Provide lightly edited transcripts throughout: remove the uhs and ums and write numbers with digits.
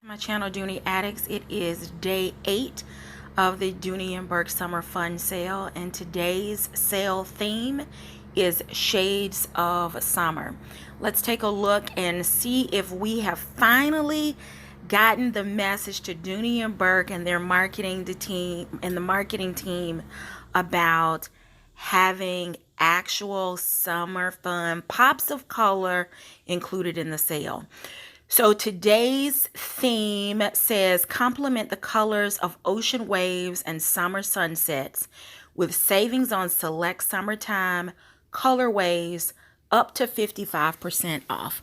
My channel, Dooney Addicts. It is day 8 of the Dooney and Bourke Summer Fun Sale, and today's sale theme is Shades of Summer. Let's take a look and see if we have finally gotten the message to Dooney and Bourke and their marketing team about having actual summer fun pops of color included in the sale. So today's theme says complement the colors of ocean waves and summer sunsets with savings on select summertime colorways up to 55% off.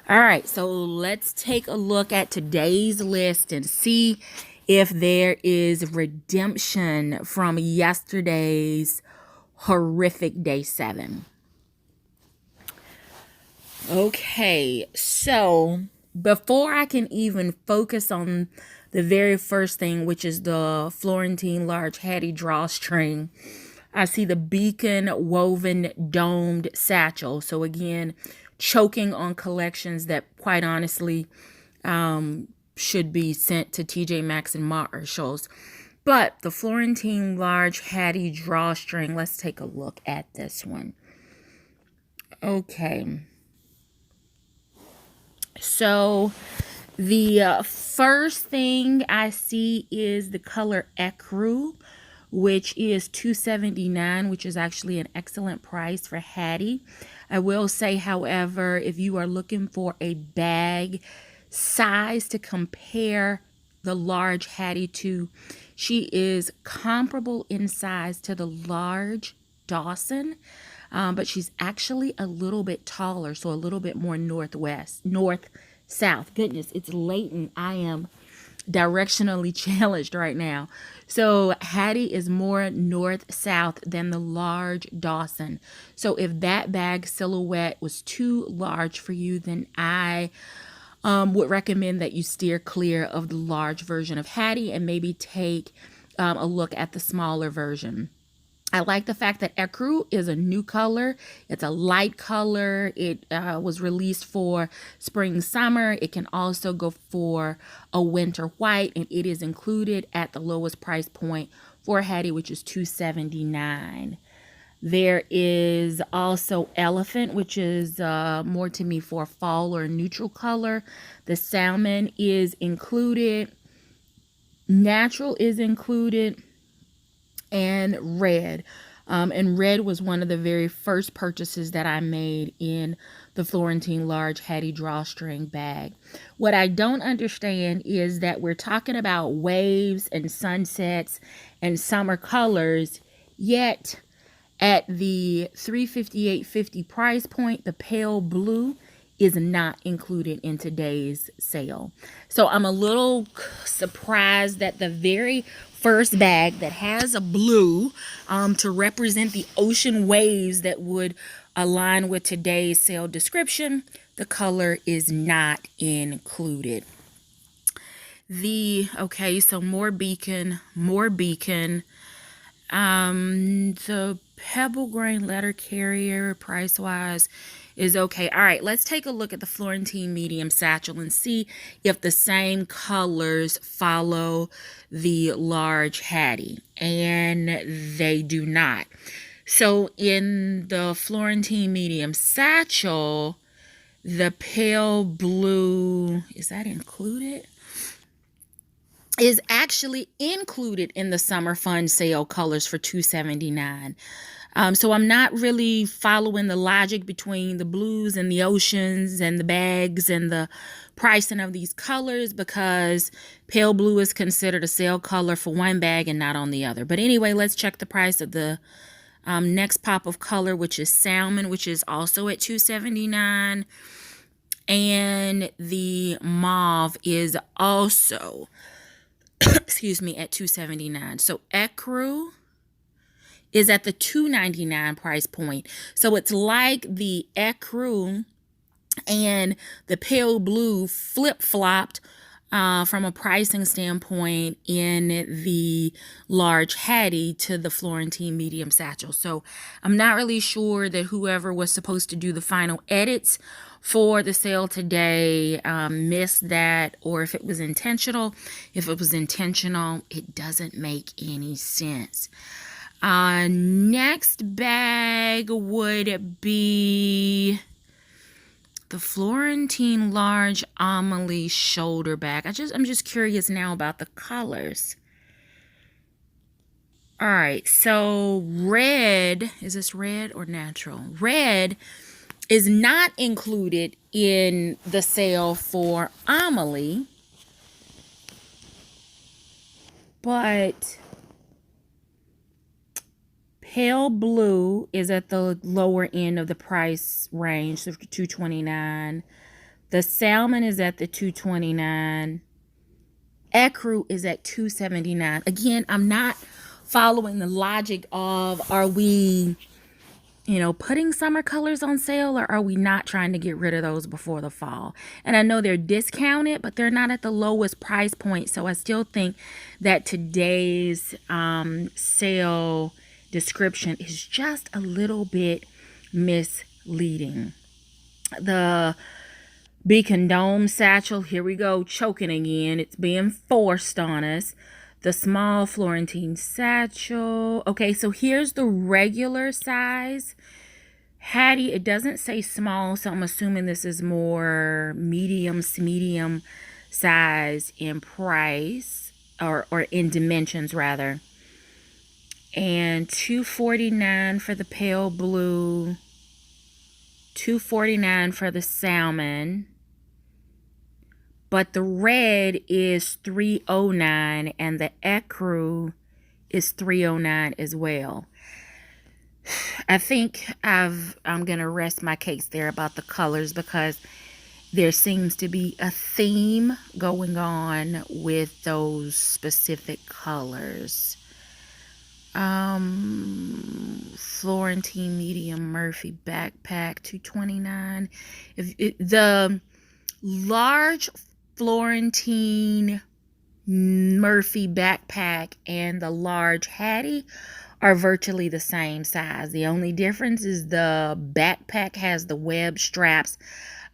All right, so let's take a look at today's list and see if there is redemption from yesterday's horrific day 7. Okay, so before I can even focus on the very first thing, which is the Florentine large Hattie drawstring, I see the beacon woven domed satchel. So again, choking on collections that quite honestly should be sent to TJ Maxx and Marshalls. But the Florentine large Hattie drawstring, let's take a look at this one. Okay. So the first thing I see is the color Ecru, which is $2.79, which is actually an excellent price for Hattie. I will say, however, if you are looking for a bag size to compare the large Hattie to, she is comparable in size to the large Dawson. But she's actually a little bit taller, so a little bit more north-south. Goodness, it's late and I am directionally challenged right now. So Hattie is more north-south than the large Dawson. So if that bag silhouette was too large for you, then I would recommend that you steer clear of the large version of Hattie and maybe take a look at the smaller version. I like the fact that Ecru is a new color. It's a light color. It was released for spring, summer. It can also go for a winter white, and it is included at the lowest price point for Hattie, which is $2.79. There is also Elephant, which is more to me for fall or neutral color. The salmon is included. Natural is included. And red. And red was one of the very first purchases that I made in the Florentine large Hattie drawstring bag. What I don't understand is that we're talking about waves and sunsets and summer colors, yet at the $358.50 price point, the pale blue is not included in today's sale. So I'm a little surprised that the very first bag that has a blue to represent the ocean waves that would align with today's sale description, the color is not included. Okay, so more beacon. The pebble grain letter carrier price wise is okay. All right, let's take a look at the Florentine medium satchel and see if the same colors follow the large Hattie, and they do not. So in the Florentine medium satchel, the pale blue, is that included? Is actually included in the summer fun sale colors for $2.79. So I'm not really following the logic between the blues and the oceans and the bags and the pricing of these colors, because pale blue is considered a sale color for one bag and not on the other. But anyway, let's check the price of the next pop of color, which is salmon, which is also at $2.79. And the mauve is also excuse me, at $2.79. So Ecru is at the $2.99 price point. So it's like the Ecru and the pale blue flip-flopped from a pricing standpoint in the large Hattie to the Florentine medium satchel. So I'm not really sure that whoever was supposed to do the final edits for the sale today missed that, or if it was intentional. If it was intentional, it doesn't make any sense. Next bag would be the Florentine large Amelie shoulder bag. I'm just curious now about the colors. All right, so red, is this red or natural? Red is not included in the sale for Amelie, but pale blue is at the lower end of the price range, so $229. The salmon is at the $229. Ecru is at $279. Again, I'm not following the logic of, are we, putting summer colors on sale, or are we not trying to get rid of those before the fall? And I know they're discounted, but they're not at the lowest price point. So I still think that today's sale description is just a little bit misleading. The Beacon Dome satchel, here we go, choking again. It's being forced on us. The small Florentine satchel. Okay, so here's the regular size Hattie. It doesn't say small, so I'm assuming this is more medium size in price, or in dimensions rather. And $249 for the pale blue, $249 for the salmon. But the red is $309 and the ecru is $309 as well. I think I'm going to rest my case there about the colors, because there seems to be a theme going on with those specific colors. Florentine medium Murphy backpack, $229. The large Florentine Murphy backpack and the large Hattie are virtually the same size. The only difference is the backpack has the web straps,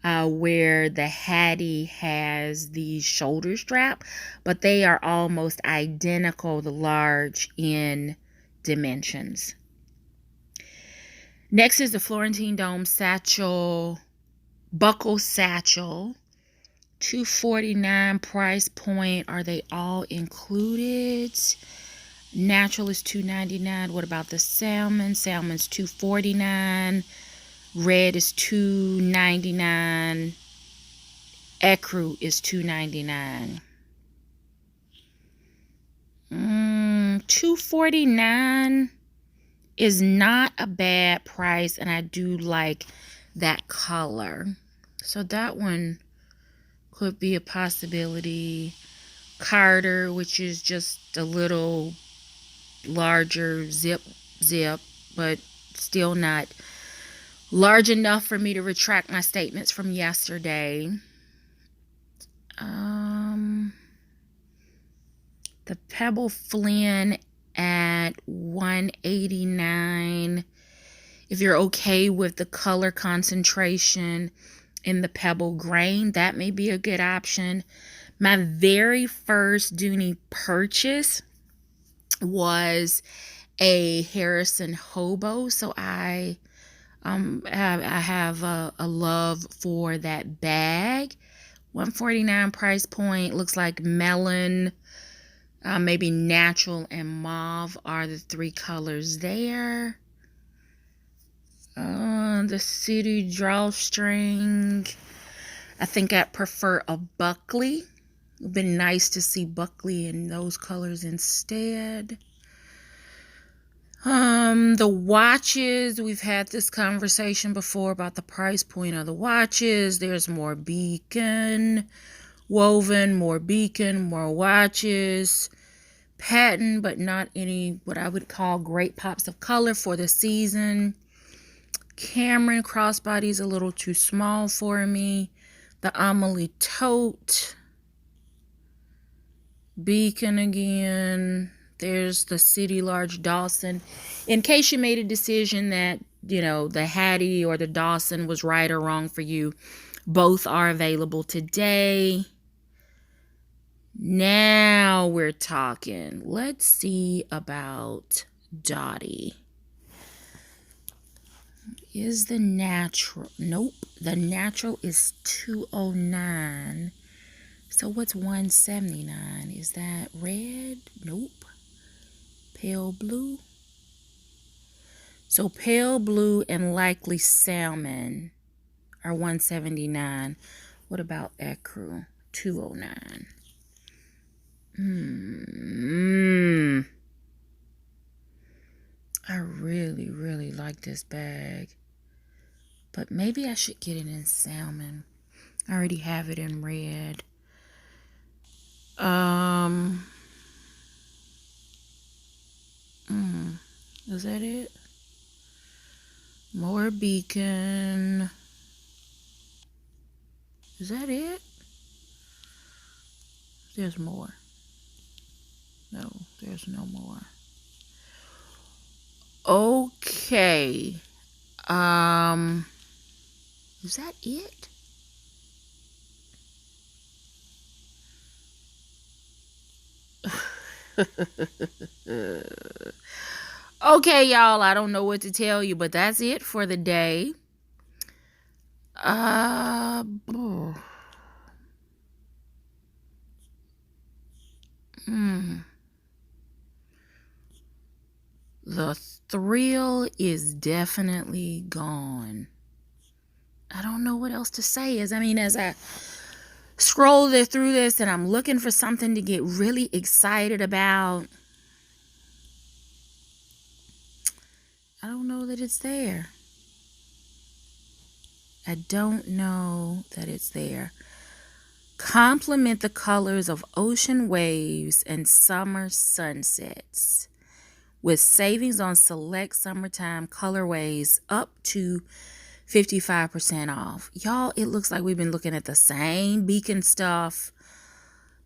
where the Hattie has the shoulder strap, but they are almost identical, the large, in dimensions. Next is the Florentine Dome satchel, buckle satchel, $249 price point. Are they all included? Natural is $299. What about the salmon? Salmon's $249. Red is $299. Ecru is $299. $249 is not a bad price, and I do like that color. So that one could be a possibility. Carter, which is just a little larger zip, but still not large enough for me to retract my statements from yesterday. The Pebble Flynn at $189. If you're okay with the color concentration in the Pebble grain, that may be a good option. My very first Dooney purchase was a Harrison Hobo, so I have a love for that bag. $149 price point. Looks like melon, maybe natural, and mauve are the three colors there. The city drawstring, I think I'd prefer a Buckley. It would be nice to see Buckley in those colors instead. The watches, we've had this conversation before about the price point of the watches. There's more beacon woven, more beacon, more watches. Patent, but not any what I would call great pops of color for the season. Cameron crossbody is a little too small for me. The Amelie tote, Beacon again. There's the City Large Dawson. In case you made a decision that, the Hattie or the Dawson was right or wrong for you, both are available today. Now we're talking. Let's see about Dottie. Is the natural? Nope. The natural is $209. So what's $179? Is that red? Nope. Pale blue. So pale blue and likely salmon are $179. What about ecru? $209. I really, really like this bag. But maybe I should get it in salmon. I already have it in red. Is that it? More Beacon. Is that it? There's more. No, there's no more. Okay. Is that it? Okay, y'all, I don't know what to tell you, but that's it for the day. The thrill is definitely gone. I don't know what else to say. As I scroll through this and I'm looking for something to get really excited about, I don't know that it's there. I don't know that it's there. Complement the colors of ocean waves and summer sunsets with savings on select summertime colorways up to 55% off. Y'all, it looks like we've been looking at the same Beacon stuff,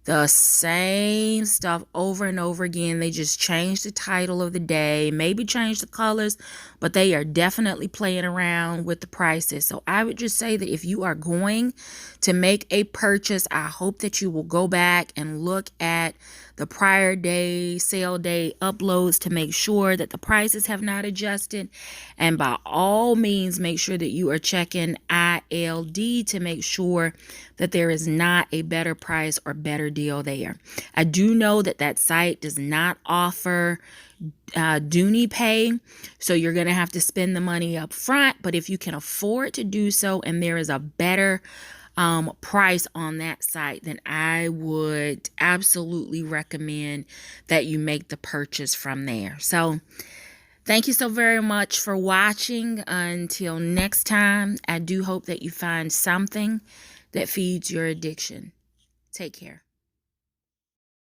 the same stuff over and over again. They just changed the title of the day, maybe changed the colors, but they are definitely playing around with the prices. So I would just say that if you are going to make a purchase, I hope that you will go back and look at the prior day, sale day uploads to make sure that the prices have not adjusted. And by all means, make sure that you are checking ILD to make sure that there is not a better price or better deal there. I do know that site does not offer Dooney Pay, so you're going to have to spend the money up front. But if you can afford to do so and there is a better price on that site, then I would absolutely recommend that you make the purchase from there. So thank you so very much for watching. Until next time, I do hope that you find something that feeds your addiction. Take care.